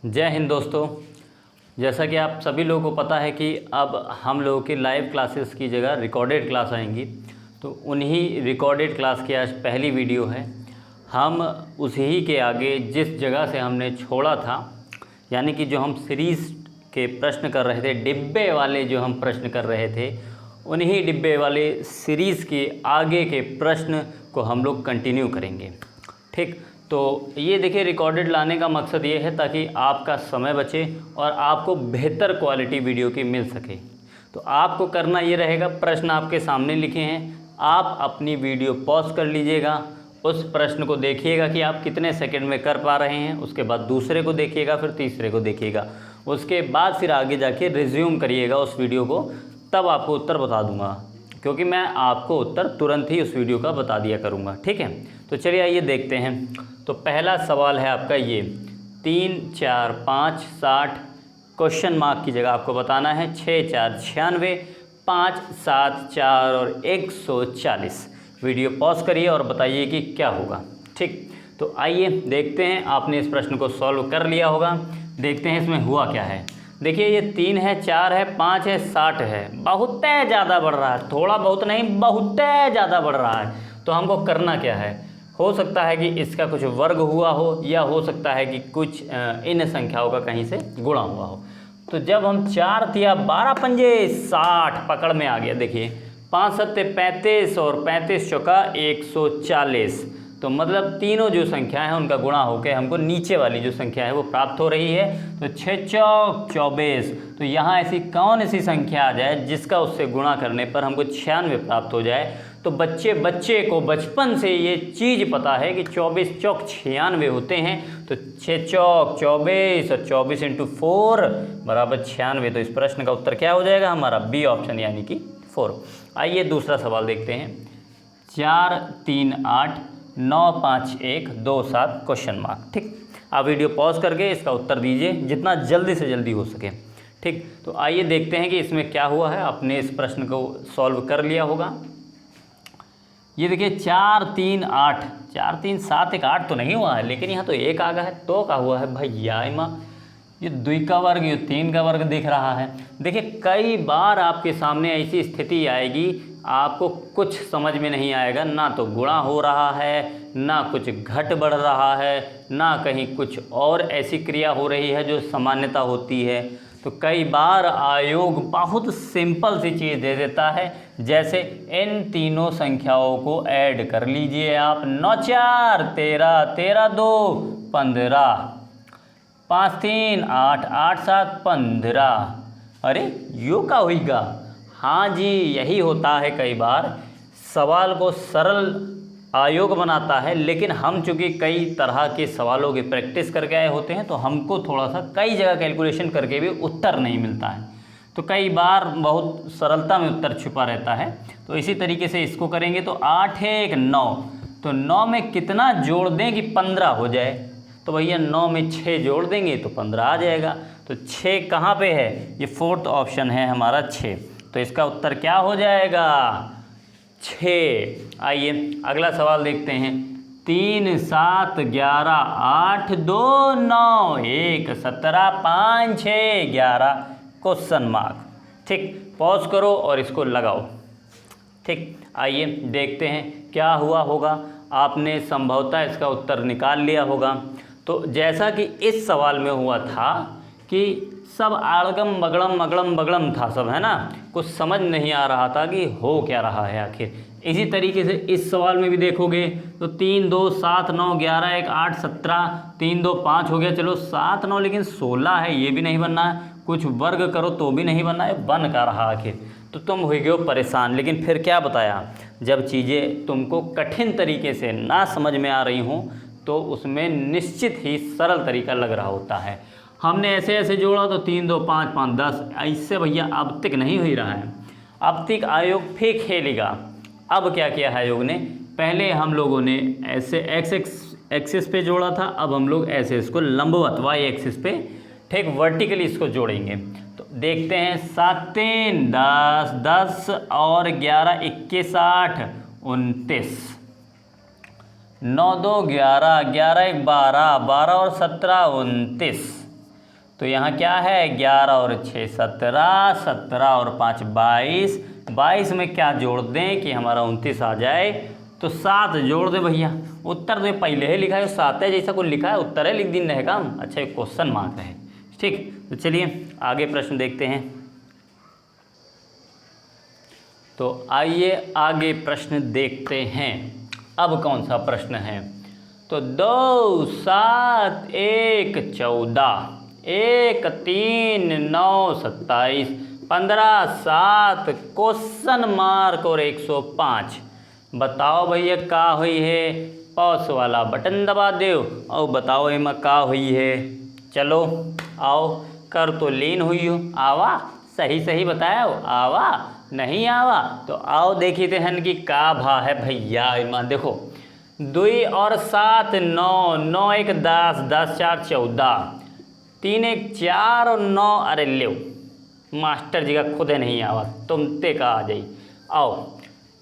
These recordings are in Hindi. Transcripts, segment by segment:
जय हिंद दोस्तों। जैसा कि आप सभी लोगों को पता है कि अब हम लोगों की लाइव क्लासेस की जगह रिकॉर्डेड क्लास आएंगी, तो उन्हीं रिकॉर्डेड क्लास की आज पहली वीडियो है। हम उसी के आगे जिस जगह से हमने छोड़ा था, यानी कि जो हम सीरीज़ के प्रश्न कर रहे थे, डिब्बे वाले जो हम प्रश्न कर रहे थे, उन्हीं डिब्बे वाले सीरीज़ के आगे के प्रश्न को हम लोग कंटिन्यू करेंगे। ठीक, तो ये देखिए, रिकॉर्डेड लाने का मकसद ये है ताकि आपका समय बचे और आपको बेहतर क्वालिटी वीडियो की मिल सके। तो आपको करना ये रहेगा, प्रश्न आपके सामने लिखे हैं, आप अपनी वीडियो पॉज कर लीजिएगा, उस प्रश्न को देखिएगा कि आप कितने सेकंड में कर पा रहे हैं, उसके बाद दूसरे को देखिएगा, फिर तीसरे को देखिएगा, उसके बाद फिर आगे जाके रिज्यूम करिएगा उस वीडियो को, तब आपको उत्तर बता दूंगा, क्योंकि मैं आपको उत्तर तुरंत ही उस वीडियो का बता दिया करूँगा। ठीक है, तो चलिए आइए देखते हैं। तो पहला सवाल है आपका ये 3, 4, 5, 60, क्वेश्चन मार्क की जगह आपको बताना है 6, 4, 96, 5, 7, 4 और 140। वीडियो पॉज करिए और बताइए कि क्या होगा। ठीक, तो आइए देखते हैं। आपने इस प्रश्न को सॉल्व कर लिया होगा, देखते हैं इसमें हुआ क्या है। देखिए, ये 3 है, 4 है, 5 है, 60 है, बहुत ज़्यादा बढ़ रहा है, थोड़ा बहुत नहीं, बहुत ज़्यादा बढ़ रहा है। तो हमको करना क्या है? हो सकता है कि इसका कुछ वर्ग हुआ हो, या हो सकता है कि कुछ इन संख्याओं का कहीं से गुणा हुआ हो। तो जब हम 4 तिया 12 पंजे 60 पकड़ में आ गया। देखिए, 5 सत्ते 35 और 35 चौका 140, तो मतलब तीनों जो संख्या है उनका गुणा होकर हमको नीचे वाली जो संख्या है वो प्राप्त हो रही है। तो 6 चौक 24, तो यहाँ ऐसी कौन सी संख्या आ जाए जिसका उससे गुणा करने पर हमको 96 प्राप्त हो जाए। तो बच्चे को बचपन से ये चीज़ पता है कि 24 चौक 96 होते हैं। तो 6 चौक 24 और 24 × 4 बराबर 96। तो इस प्रश्न का उत्तर क्या हो जाएगा हमारा? बी ऑप्शन, यानी कि 4। आइए दूसरा सवाल देखते हैं। 4, 3, 8, 9, 5, 1, 2, 7 क्वेश्चन मार्क। ठीक, आप वीडियो पॉज करके इसका उत्तर दीजिए जितना जल्दी से जल्दी हो सके। ठीक, तो आइए देखते हैं कि इसमें क्या हुआ है। आपने इस प्रश्न को सॉल्व कर लिया होगा। ये देखिए, 4, 3, 8, 4, 3, 7, 1, 8 तो नहीं हुआ है, लेकिन यहाँ तो 1 आ गया है, तो का हुआ है भैया माँ। ये 2 का वर्ग, ये 3 का वर्ग दिख रहा है। देखिए, कई बार आपके सामने ऐसी स्थिति आएगी, आपको कुछ समझ में नहीं आएगा, ना तो गुणा हो रहा है, ना कुछ घट बढ़ रहा है, ना कहीं कुछ और ऐसी क्रिया हो रही है जो सामान्यता होती है। तो कई बार आयोग बहुत सिंपल सी चीज़ दे देता है, जैसे इन तीनों संख्याओं को ऐड कर लीजिए आप। 9 4 13, 13 2 15, 5 3 8, 8 7 15। अरे यो का होगा? हाँ जी, यही होता है। कई बार सवाल को सरल आयोग बनाता है, लेकिन हम चूँकि कई तरह के सवालों की प्रैक्टिस करके आए होते हैं, तो हमको थोड़ा सा कई जगह कैलकुलेशन करके भी उत्तर नहीं मिलता है। तो कई बार बहुत सरलता में उत्तर छुपा रहता है। तो इसी तरीके से इसको करेंगे। तो 8 है 1 9, तो 9 में कितना जोड़ दें कि 15 हो जाए? तो भैया 9 में 6 जोड़ देंगे तो 15 आ जाएगा। तो 6 कहाँ पे है? ये 4th ऑप्शन है हमारा 6। तो इसका उत्तर क्या हो जाएगा? 6। आइए अगला सवाल देखते हैं। 3, 7, 11, 8, 2, 9, 1, 17, 5, 6, 11 क्वेश्चन मार्क। ठीक, पॉज करो और इसको लगाओ। ठीक, आइए देखते हैं क्या हुआ होगा। आपने संभवतः इसका उत्तर निकाल लिया होगा। तो जैसा कि इस सवाल में हुआ था कि सब आड़गम बगड़म बगड़म था सब, है ना, कुछ समझ नहीं आ रहा था कि हो क्या रहा है आखिर। इसी तरीके से इस सवाल में भी देखोगे तो 3 2 7 9 11 1 8 17, 3 2 5 हो गया, चलो 7 9, लेकिन 16 है, ये भी नहीं बनना है। कुछ वर्ग करो तो भी नहीं बनना है, बन का रहा आखिर। तो तुम हो गए परेशान। लेकिन फिर क्या बताया, जब चीज़ें तुमको कठिन तरीके से ना समझ में आ रही हों, तो उसमें निश्चित ही सरल तरीका लग रहा होता है। हमने ऐसे ऐसे जोड़ा तो 3 2 5 5 10, इससे भैया अब तक नहीं हो रहा है। अब तक आयोग फिर खेलेगा। अब क्या किया है आयोग ने? पहले हम लोगों ने ऐसे एक्सिस पे जोड़ा था, अब हम लोग ऐसे इसको लंबवत वाई एक्सिस पे, ठीक, वर्टिकली इसको जोड़ेंगे। तो देखते हैं। 7 3 10, 10 और 11 21 8 29, 9 2 11, 11 1 12, 12 और 17 29, तो यहाँ क्या है 11 और 6 17, 17 और 5 22, 22 में क्या जोड़ दें कि हमारा 29 आ जाए, तो 7 जोड़ दे भैया। उत्तर तो पहले ही लिखा है 7 है, जैसा कोई लिखा है उत्तर है लिख दिन रहेगा। अच्छा एक क्वेश्चन मार्क है, ठीक। तो चलिए आगे प्रश्न देखते हैं। तो आइए आगे प्रश्न देखते हैं। अब कौन सा प्रश्न है, तो 2 7 1 14, 1 3 9 27, 15 7 क्वेश्चन मार्क और 105। बताओ भैया का हुई है, पॉज वाला बटन दबा दो और बताओ इमा का हुई है। चलो आओ, कर तो लीन हुई हो, आवा सही सही बताया हो, आवा नहीं आवा तो आओ देखी थे हन की का भा है भैया। इमा देखो 2 और 7 9, 9 1 10, 10 4 14, 3 1 4 और 9, अरे ले मास्टर जी का खुद नहीं आवा, तुम ते का आ जाई। आओ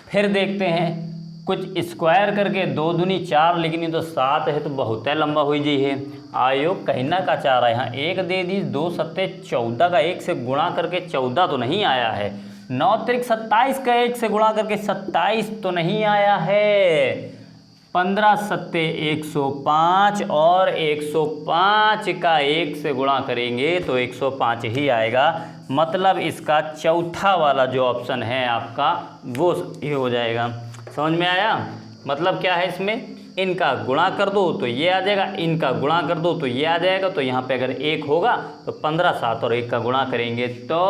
फिर देखते हैं, कुछ स्क्वायर करके 2 दूनी 4 लिखनी तो 7 है तो बहुत है लंबा हुई जी है। आयो कहना का चाह रहा है, यहाँ 1 दे दी, 2 सत्ते 14 का 1 से गुणा करके 14 तो नहीं आया है, 9 त्रिक 27 का 1 से गुणा करके 27 तो नहीं आया है, 15 सत्ते 105 और 105 का 1 से गुणा करेंगे तो 105 ही आएगा। मतलब इसका चौथा वाला जो ऑप्शन है आपका वो ये हो जाएगा। समझ में आया? मतलब क्या है, इसमें इनका गुणा कर दो तो ये आ जाएगा, इनका गुणा कर दो तो ये आ जाएगा। तो यहाँ पे अगर 1 होगा तो 15 7 और 1 का गुणा करेंगे तो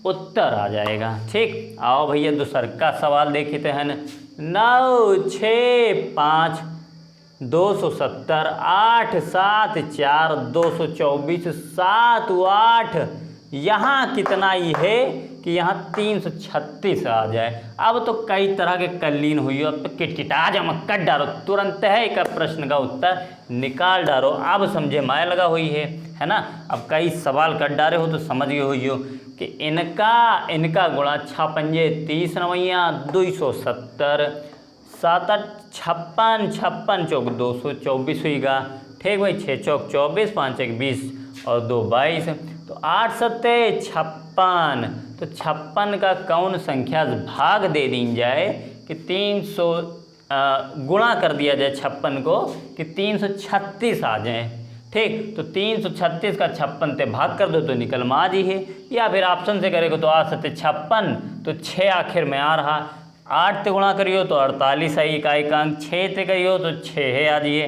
उत्तर आ जाएगा। ठीक, आओ भैया दूसर का सवाल देखे थे हैं। 9 6 5 270, 8 7 4 224, 7 8, यहाँ कितना ही है कि यहाँ 336 आ जाए। अब तो कई तरह के कल्लीन हुई, अब तो किटकिटा जमा कट डालो, तुरंत है एक प्रश्न का उत्तर निकाल डालो। अब समझे माया लगा हुई है ना। अब कई सवाल कट डाले हो तो समझ गए हुई हो कि इनका गुणा 6 पंजे 30 नवैया 270, 7 8 56, 56 चौक 224 हुईगा। ठीक भाई, 6 चौक 24, 5 1 20 और 2 22, तो 8 सत्ते 56, तो 56 का कौन संख्या भाग दे दी जाए कि 300 गुणा कर दिया जाए 56 को कि 336 आ जाए। ठीक, तो 336 का 56 से भाग कर दो तो निकल में आ जी है, या फिर ऑप्शन से करेगा तो 8 सत्ते 56, तो 6 आखिर में आ रहा, 8 से गुणा करियो तो 48 आई का एकांक, 6 से करियो तो 6 है आ जाइए,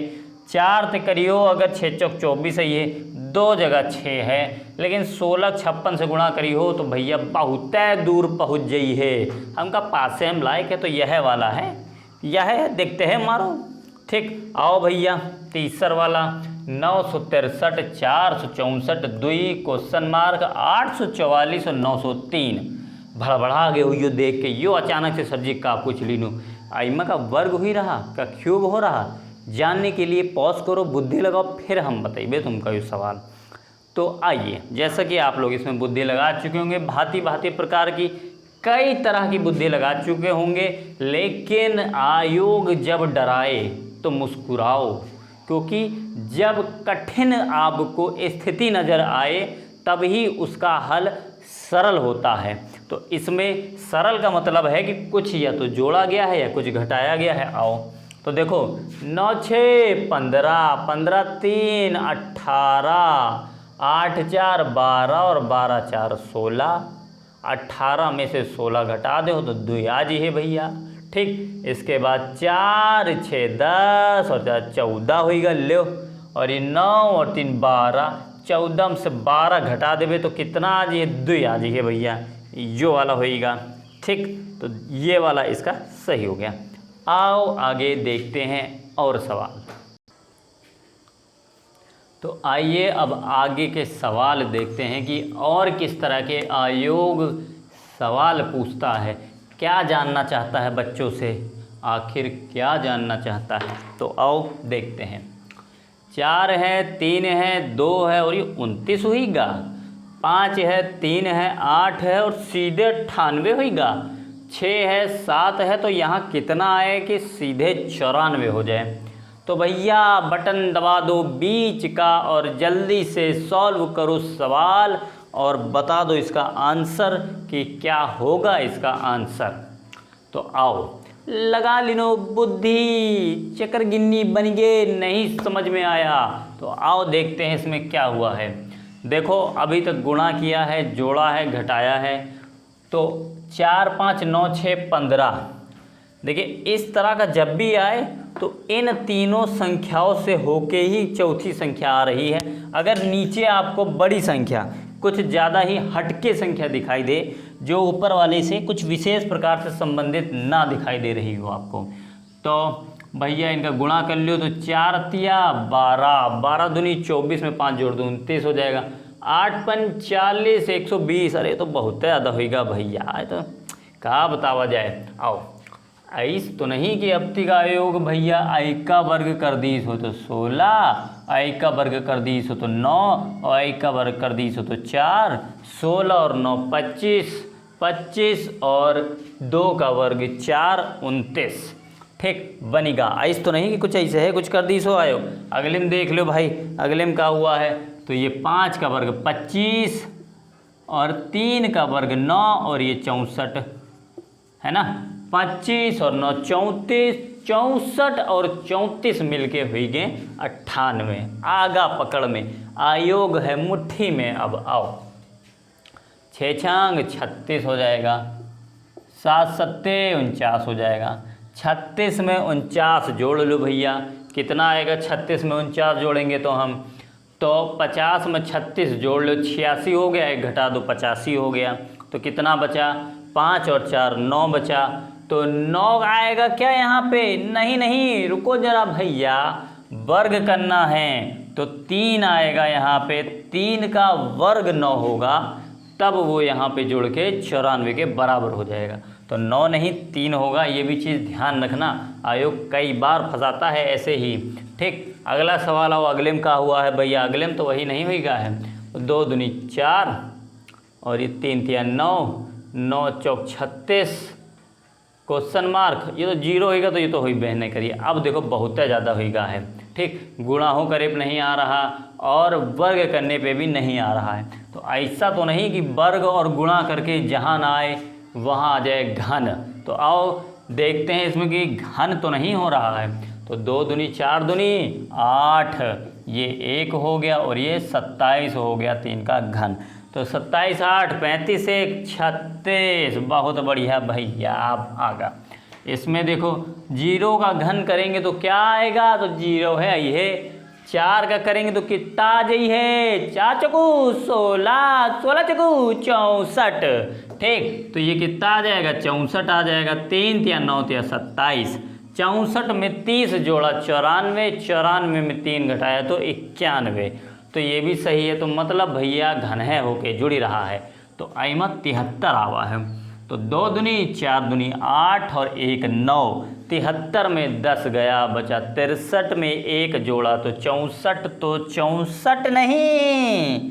4 से करियो अगर 6 चौक 24 ही है, 2 जगह 6 है, लेकिन 16 56 से गुणा करी हो तो भैया बहुत दूर पहुंच गई है। हमका पास से हम लायक है तो यह वाला है, यह देखते हैं मारो। ठीक, आओ भैया तीसरा वाला 963 464 2 क्वेश्चन मार्क 844 और 903। भड़बड़ा गए हो देख के, यो अचानक से सब्जी का पूछ लीनू, आइमा का वर्ग हुई रहा का क्यूब हो रहा, जानने के लिए पॉज करो, बुद्धि लगाओ, फिर हम बताइए तुमका ये सवाल। तो आइए, जैसा कि आप लोग इसमें बुद्धि लगा चुके होंगे, भांति भांति प्रकार की कई तरह की बुद्धि लगा चुके होंगे, लेकिन आयोग जब डराए तो मुस्कुराओ, क्योंकि जब कठिन आपको स्थिति नज़र आए तभी उसका हल सरल होता है। तो इसमें सरल का मतलब है कि कुछ या तो जोड़ा गया है या कुछ घटाया गया है। आओ तो देखो 9 6 15, 15 3 18, 8 4 12 और 12 4 16, 18 में से 16 घटा दो तो 2 आ जी है भैया। ठीक, इसके बाद 4 6 10 और 4 14 होगा लो, और ये 9 और 3 12, 14 से 12 घटा देवे तो कितना आ जी है, 2 आ जी है भैया, यो वाला होएगा। ठीक, तो ये वाला इसका सही हो गया। आओ आगे देखते हैं और सवाल। तो आइए अब आगे के सवाल देखते हैं कि और किस तरह के आयोग सवाल पूछता है, क्या जानना चाहता है बच्चों से, आखिर क्या जानना चाहता है। तो आओ देखते हैं। 4 है, 3 है, 2 है और ये 29 हुईगा, 5 है, 3 है, 8 है और सीधे 98 हुईगा, 6 है, 7 है, तो यहाँ कितना आए कि सीधे 94 हो जाए। तो भैया बटन दबा दो बीच का और जल्दी से सॉल्व करो सवाल और बता दो इसका आंसर कि क्या होगा इसका आंसर। तो आओ लगा लिनो बुद्धि, चक्कर गिन्नी बन गए, नहीं समझ में आया तो आओ देखते हैं इसमें क्या हुआ है। देखो अभी तक गुणा किया है, जोड़ा है, घटाया है, तो 4 5 9 6 15। देखिए इस तरह का जब भी आए तो इन तीनों संख्याओं से होके ही चौथी संख्या आ रही है। अगर नीचे आपको बड़ी संख्या कुछ ज़्यादा ही हटके संख्या दिखाई दे, जो ऊपर वाले से कुछ विशेष प्रकार से संबंधित ना दिखाई दे रही हो आपको, तो भैया इनका गुणा कर लियो। तो 4 तिया 12, 12 दूनी 24 में 5 जोड़ दो 29 हो जाएगा। 8 पंच 40, 120। अरे तो बहुत ज़्यादा होगा भैया, तो कहाँ बतावा जाए। आओ ऐस तो नहीं कि अपती का योग भैया आई का वर्ग कर दीस हो तो 16, आई का वर्ग कर दीस हो तो 9 और आई का वर्ग कर दीस हो तो 4, 16 और 9 25, 25 और 2 का वर्ग 4 29। ठीक बनेगा। ऐस तो नहीं कि कुछ ऐसे है कुछ कर दीस हो आयो। अगले में देख लो भाई, अगले में क्या हुआ है, तो ये 5 का वर्ग 25 और 3 का वर्ग 9 और ये 64 है ना। 25 और 9 34, 64 और 34 मिलके हुई गए 98। आगा पकड़ में, आयोग है मुट्ठी में। अब आओ 6 छांग 36 हो जाएगा, 7 सत्ते 49 हो जाएगा। 36 में 49 जोड़ लो भैया, कितना आएगा 36 में 49 जोड़ेंगे तो हम, तो 50 में 36 जोड़ लो 86 हो गया, एक घटा दो 85 हो गया। तो कितना बचा, 5 और 4 9 बचा। तो 9 आएगा क्या यहाँ पे, नहीं नहीं रुको जरा भैया, वर्ग करना है तो 3 आएगा यहाँ पे, 3 का वर्ग 9 होगा, तब वो यहाँ पे जुड़ के 94 के बराबर हो जाएगा। तो 9 नहीं 3 होगा, ये भी चीज़ ध्यान रखना, आयोग कई बार फंसाता है ऐसे ही। ठीक, अगला सवाल आओ, अगले में क्या हुआ है भैया, अगले में तो वही नहीं होगा है। 2 दूनी 4 और ये 3 तिया 9, 9 चौक 36, क्वेश्चन मार्क, ये तो 0 होगा तो ये तो हुई बहन नहीं करिए। अब देखो बहुत ज़्यादा होगा है। ठीक, गुणा हो करे पे नहीं आ रहा और वर्ग करने पे भी नहीं आ रहा है। तो ऐसा तो नहीं कि वर्ग और गुणा करके जहाँ ना आए वहाँ आ जाए घन। तो आओ देखते हैं इसमें कि घन तो नहीं हो रहा है। तो 2 दूनी 4 दूनी 8, ये 1 हो गया और ये 27 हो गया 3 का घन। तो 27 8 35 1 36, बहुत बढ़िया भैया। आप आगा इसमें देखो 0 का घन करेंगे तो क्या आएगा, तो 0 है ये। 4 का करेंगे तो कितना आ जाई है, 4 चकू 16, 16 चकू 64। ठीक, तो ये कितना आ जाएगा, 64 आ जाएगा। 3 तिया 9 तिया 27, 64 में 30 जोड़ा 94, 94 में 3 घटाया तो 91। तो ये भी सही है। तो मतलब भैया घन है होके जुड़ी रहा है। तो आइमा 73 आवा है। तो 2 दूनी 4 दूनी 8 और 1 9, 73 में 10 गया, बचा 63 में 1 जोड़ा तो 64। तो 64 नहीं,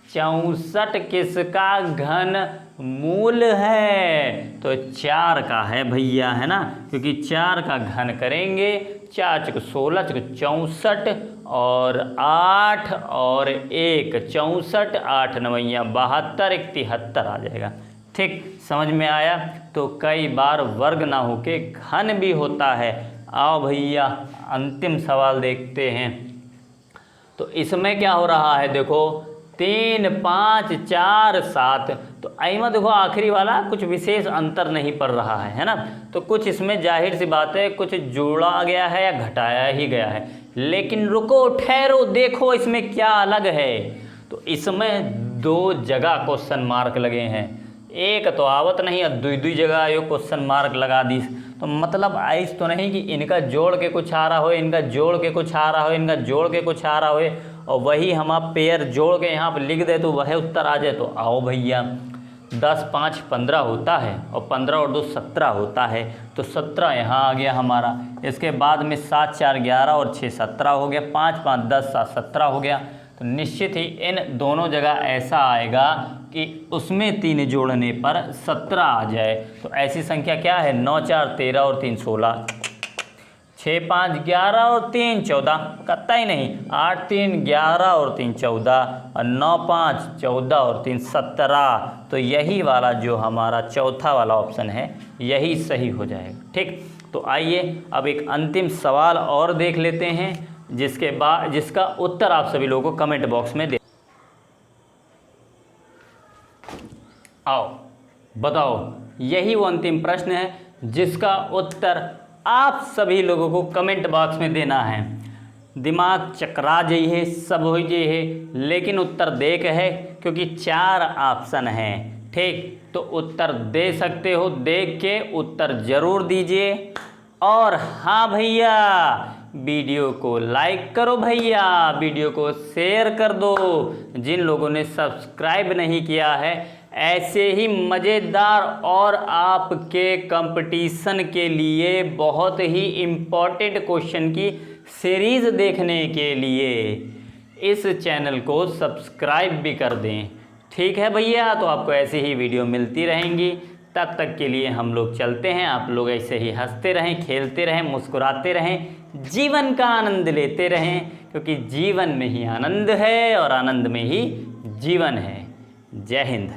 64 किसका घन मूल है, तो 4 का है भैया, है ना, क्योंकि 4 का घन करेंगे 4 चक 16 चक 64 और 8 और 1 64, 8 नवैया 72, 73 आ जाएगा। ठीक, समझ में आया। तो कई बार वर्ग ना होके घन भी होता है। आओ भैया अंतिम सवाल देखते हैं। तो इसमें क्या हो रहा है, देखो 3 5 4 7। तो आइमा देखो आखिरी वाला कुछ विशेष अंतर नहीं पड़ रहा है ना। तो कुछ इसमें जाहिर सी बात है कुछ जोड़ा गया है या घटाया ही गया है। लेकिन रुको ठहरो, देखो इसमें क्या अलग है। तो इसमें 2 जगह क्वेश्चन मार्क लगे हैं, एक तो आवत नहीं और 2 जगह यो क्वेश्चन मार्क लगा दी। तो मतलब ऐस तो नहीं कि इनका जोड़ के कुछ आ रहा हो, इनका जोड़ के कुछ आ रहा हो, इनका जोड़ के कुछ आ रहा हो और वही हम आप पेयर जोड़ के यहाँ पर लिख दे तो वह उत्तर आ जाए। तो आओ भैया 10 5 15 होता है और 15 और 2 17 होता है। तो 17 यहाँ आ गया हमारा। इसके बाद में 7 4 11 और 6 17 हो गया, 5 5 10 7 17 हो गया। तो निश्चित ही इन दोनों जगह ऐसा आएगा कि उसमें 3 जोड़ने पर 17 आ जाए। तो ऐसी संख्या क्या है, 9 4 13 और 3 16, 6 5 11 और 3 14, कतई नहीं। 8 3 11 और 3 14 और 9 5 14 और 3 17। तो यही वाला जो हमारा चौथा वाला ऑप्शन है यही सही हो जाएगा। ठीक, तो आइए अब एक अंतिम सवाल और देख लेते हैं, जिसका उत्तर आप सभी लोगों को कमेंट बॉक्स में दे। आओ बताओ, यही वो अंतिम प्रश्न है जिसका उत्तर आप सभी लोगों को कमेंट बॉक्स में देना है। दिमाग चकरा जाइए, सब हो जाइए, लेकिन उत्तर दे के है, क्योंकि 4 ऑप्शन हैं। ठीक, तो उत्तर दे सकते हो, देख के उत्तर जरूर दीजिए। और हाँ भैया, वीडियो को लाइक करो भैया, वीडियो को शेयर कर दो। जिन लोगों ने सब्सक्राइब नहीं किया है, ऐसे ही मज़ेदार और आपके कंपटीशन के लिए बहुत ही इम्पोर्टेंट क्वेश्चन की सीरीज़ देखने के लिए इस चैनल को सब्सक्राइब भी कर दें। ठीक है भैया, तो आपको ऐसी ही वीडियो मिलती रहेंगी। तब तक के लिए हम लोग चलते हैं। आप लोग ऐसे ही हंसते रहें, खेलते रहें, मुस्कुराते रहें, जीवन का आनंद लेते रहें, क्योंकि जीवन में ही आनंद है और आनंद में ही जीवन है। जय हिंद।